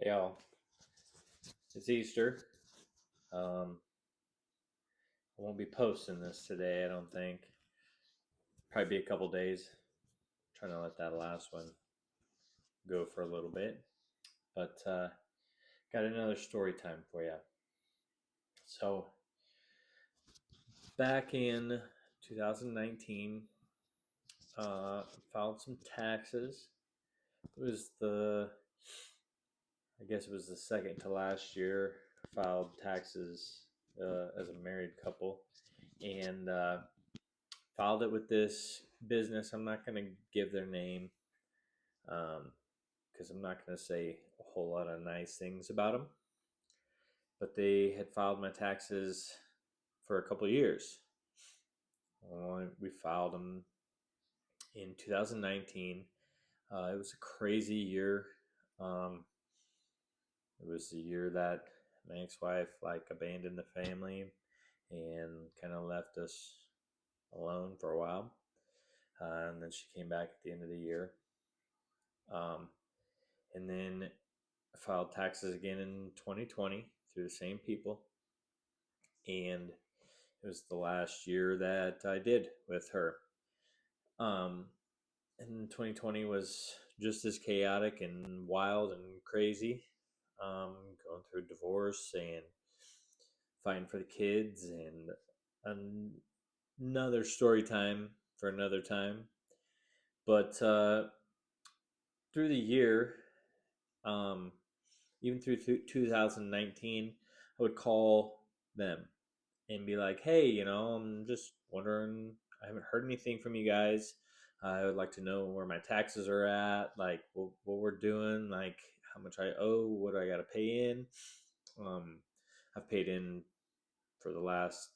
Hey y'all, it's Easter. I won't be posting this today, I don't think. Probably be a couple days. Trying to let that last one go for a little bit. But got another story time for you. So, back in 2019, filed some taxes. It was I guess it was the second to last year. Filed taxes as a married couple. And filed it with this business. I'm not going to give their name because I'm not going to say a whole lot of nice things about them. But they had filed my taxes for a couple of years. We filed them in 2019. It was a crazy year. It was the year that my ex-wife abandoned the family and kind of left us alone for a while. And then she came back at the end of the year. And then I filed taxes again in 2020 through the same people. And it was the last year that I did with her. And 2020 was just as chaotic and wild and crazy. Going through a divorce and fighting for the kids and another story time for another time. But through the year, um, even through 2019, I would call them and be like, hey, I'm just wondering, I haven't heard anything from you guys. I would like to know where my taxes are at, like what we're doing, like how much I owe, what do I got to pay in. Um, I've paid in for the last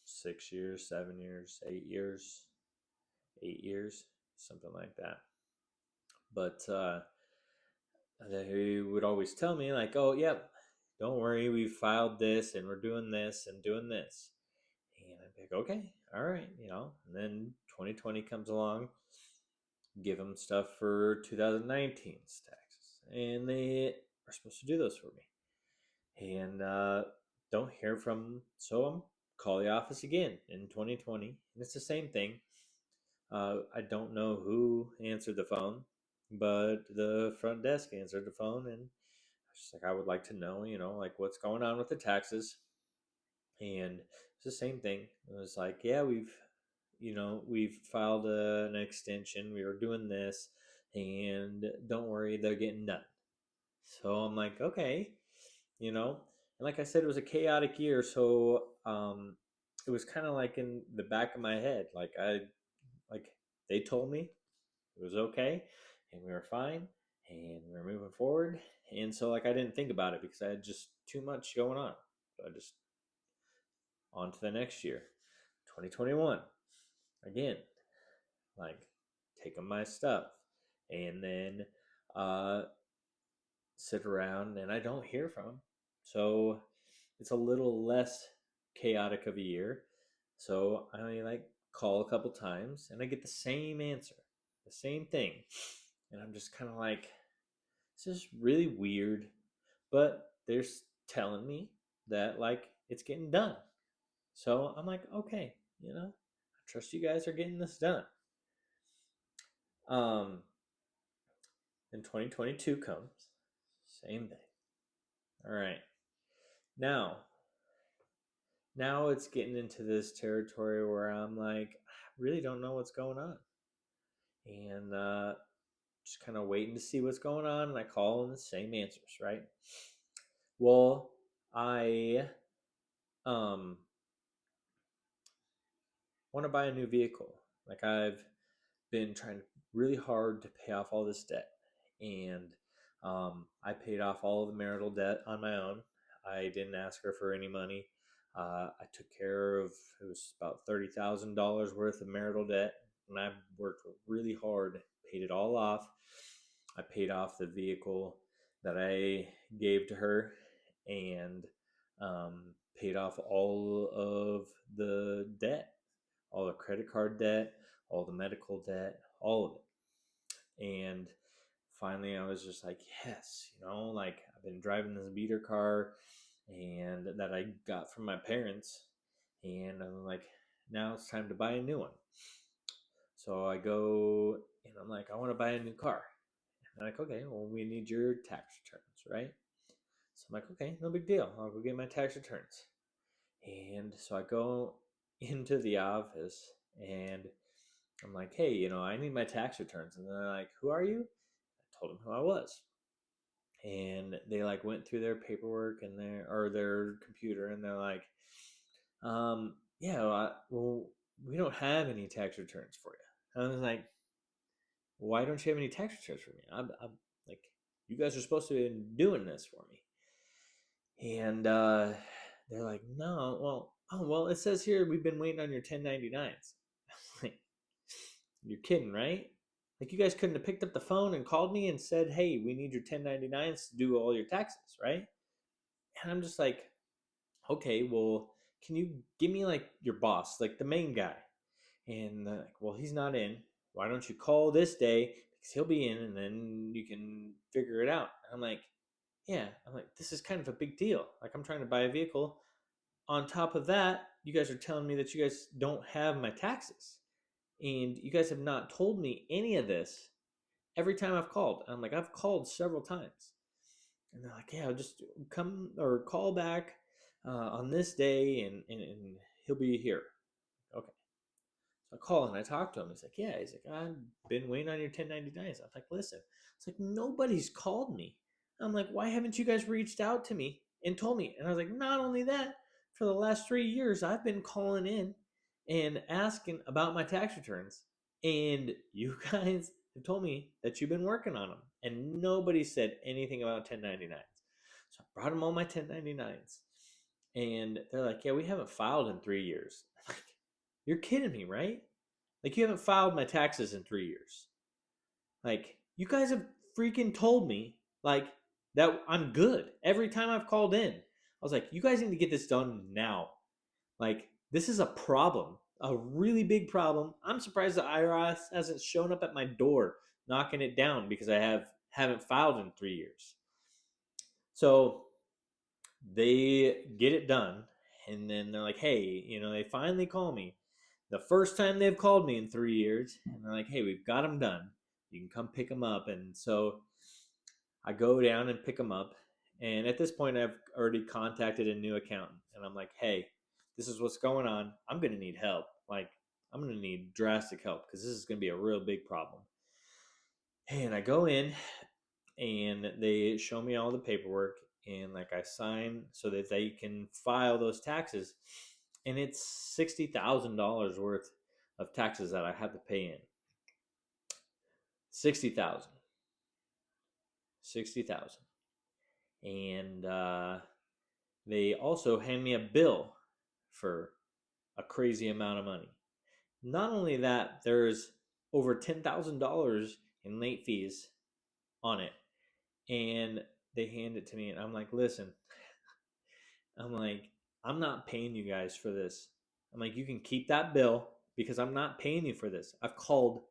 6 years, 7 years, 8 years, something like that. But they would always tell me like, oh, yep, don't worry, we filed this and we're doing this and doing this. And I'd be like, okay, all right, And then 2020 comes along, give them stuff for 2019's taxes, and they are supposed to do those for me. And don't hear from them, so I'm call the office again in 2020, and it's the same thing. I don't know who answered the phone, but the front desk answered the phone, and I was just like, I would like to know, like what's going on with the taxes. And it's the same thing. It was like, yeah, we've filed an extension. We were doing this, and don't worry, they're getting done. So I'm like, okay, and like I said, it was a chaotic year. So it was kind of like in the back of my head, like they told me it was okay, and we were fine, and we were moving forward. And so like I didn't think about it because I had just too much going on. So I just on to the next year, 2021. Again, like taking my stuff, and then uh, sit around, and I don't hear from them. So it's a little less chaotic of a year. So I call a couple times, and I get the same answer, the same thing, and I'm just kind of like, this is really weird, but they're telling me that it's getting done. So I'm like, okay, I trust you guys are getting this done. Um, and 2022 comes, same thing. All right, now, now it's getting into this territory where I'm like, I really don't know what's going on, and just kind of waiting to see what's going on. And I call and the same answers, right? Well, I um want to buy a new vehicle. Like I've been trying really hard to pay off all this debt, and I paid off all of the marital debt on my own. I didn't ask her for any money. I took care of it was about $30,000 worth of marital debt, and I worked really hard, paid it all off. I paid off the vehicle that I gave to her, and paid off all of the debt, all the credit card debt, all the medical debt, all of it. And finally I was just like, yes, like I've been driving this beater car and that I got from my parents, and I'm like, now it's time to buy a new one. So I go and I'm like, I want to buy a new car. And they're like, okay, well, we need your tax returns, right? So I'm like, okay, no big deal. I'll go get my tax returns. And so I go into the office and I'm like, hey, I need my tax returns. And they're like, who are you? I told them who I was. And they like went through their paperwork and their computer, and they're like, yeah, well, we don't have any tax returns for you. And I was like, why don't you have any tax returns for me? I'm like, you guys are supposed to be doing this for me. And they're like, no, well, it says here we've been waiting on your 1099s. Like, you're kidding, right? Like, you guys couldn't have picked up the phone and called me and said, hey, we need your 1099s to do all your taxes, right? And I'm just like, okay, well, can you give me like your boss, like the main guy? And they're like, well, he's not in. Why don't you call this day? Because he'll be in, and then you can figure it out. And I'm like, yeah. I'm like, this is kind of a big deal. Like, I'm trying to buy a vehicle. On top of that, you guys are telling me that you guys don't have my taxes. And you guys have not told me any of this every time I've called. And I'm like, I've called several times. And they're like, yeah, just come or call back on this day, and he'll be here. Okay. So I call and I talk to him. He's like, yeah. He's like, I've been waiting on your 1099s. I'm like, listen, it's like, nobody's called me. I'm like, why haven't you guys reached out to me and told me? And I was like, not only that, for the last 3 years, I've been calling in and asking about my tax returns. And you guys have told me that you've been working on them. And nobody said anything about 1099s. So I brought them all my 1099s. And they're like, yeah, we haven't filed in 3 years. I'm like, you're kidding me, right? Like, you haven't filed my taxes in 3 years. Like, you guys have freaking told me, like, that I'm good every time I've called in. I was like, you guys need to get this done now. Like, this is a problem, a really big problem. I'm surprised the IRS hasn't shown up at my door knocking it down because I haven't filed in 3 years. So they get it done, and then they're like, hey, they finally call me the first time they've called me in 3 years, and they're like, hey, we've got them done, you can come pick them up. And so I go down and pick them up, and at this point I've already contacted a new accountant, and I'm like, hey, this is what's going on, I'm going to need help. Like, I'm going to need drastic help because this is going to be a real big problem. And I go in and they show me all the paperwork, and like I sign so that they can file those taxes, and it's $60,000 worth of taxes that I have to pay in. 60,000, 60,000, and they also hand me a bill for a crazy amount of money. Not only that, there's over $10,000 in late fees on it, and they hand it to me, and I'm like, listen, I'm like, I'm not paying you guys for this. I'm like, you can keep that bill because I'm not paying you for this. I've called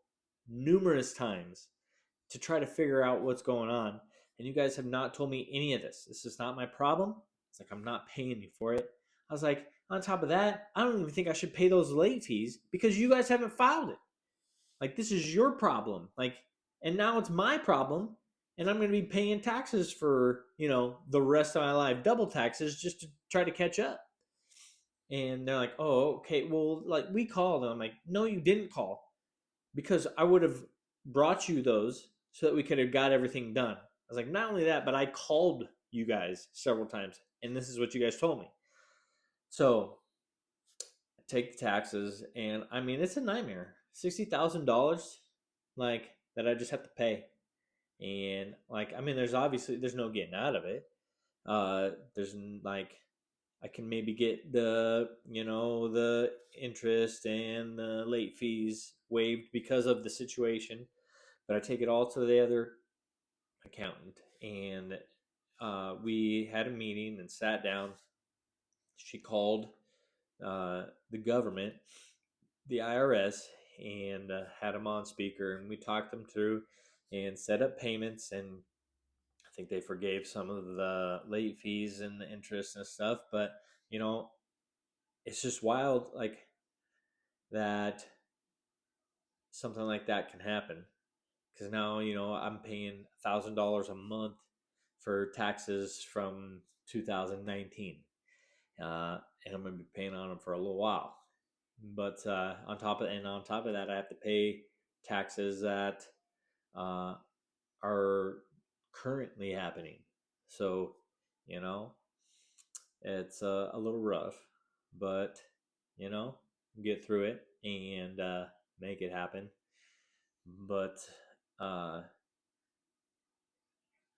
numerous times to try to figure out what's going on, and you guys have not told me any of this. This is not my problem. It's like, I'm not paying you for it. I was like, on top of that, I don't even think I should pay those late fees because you guys haven't filed it. Like, this is your problem. Like, and now it's my problem, and I'm going to be paying taxes for, the rest of my life, double taxes, just to try to catch up. And they're like, oh, okay, well, like, we called. And I'm like, no, you didn't call, because I would have brought you those so that we could have got everything done. I was like, not only that, but I called you guys several times, and this is what you guys told me. So I take the taxes, and I mean, it's a nightmare. $60,000, like, that I just have to pay. And like, I mean, there's no getting out of it. There's like, I can maybe get the interest and the late fees waived because of the situation, but I take it all to the other accountant, and we had a meeting and sat down. She called the government, the IRS, and had them on speaker, and we talked them through and set up payments. And I think they forgave some of the late fees and the interest and stuff. But you know, it's just wild, like that something like that can happen. Because now I'm paying $1,000 a month for taxes from 2019, and I'm gonna be paying on them for a little while. But on top of that, I have to pay taxes that uh, are currently happening. So you know, it's a little rough, but you know, get through it and make it happen. But uh,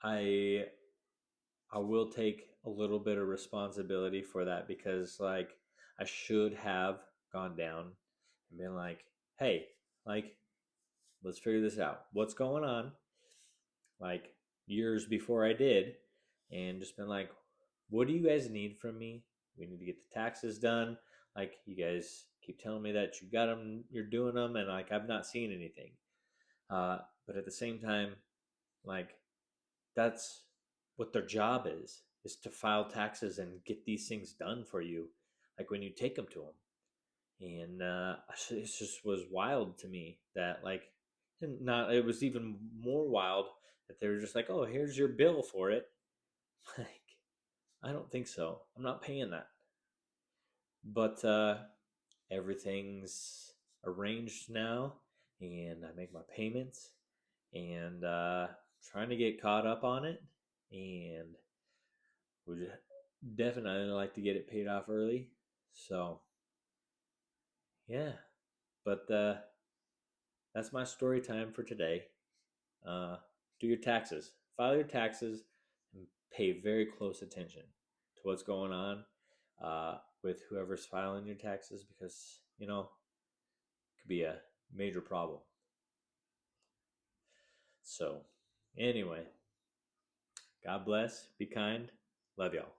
I I will take a little bit of responsibility for that, because like I should have gone down and been like, hey, like let's figure this out. What's going on? Like years before I did, and just been like, what do you guys need from me? We need to get the taxes done. Like you guys keep telling me that you got them, you're doing them, and like I've not seen anything. But at the same time, like that's what their job is to file taxes and get these things done for you, like when you take them to them. And it just was wild to me that like, and not it was even more wild that they were just like, oh, here's your bill for it. Like, I don't think so, I'm not paying that. But everything's arranged now, and I make my payments, and trying to get caught up on it, and would definitely like to get it paid off early. So yeah, but that's my story time for today. Uh, do your taxes, file your taxes, and pay very close attention to what's going on with whoever's filing your taxes, because it could be a major problem. So anyway, God bless, be kind, love y'all.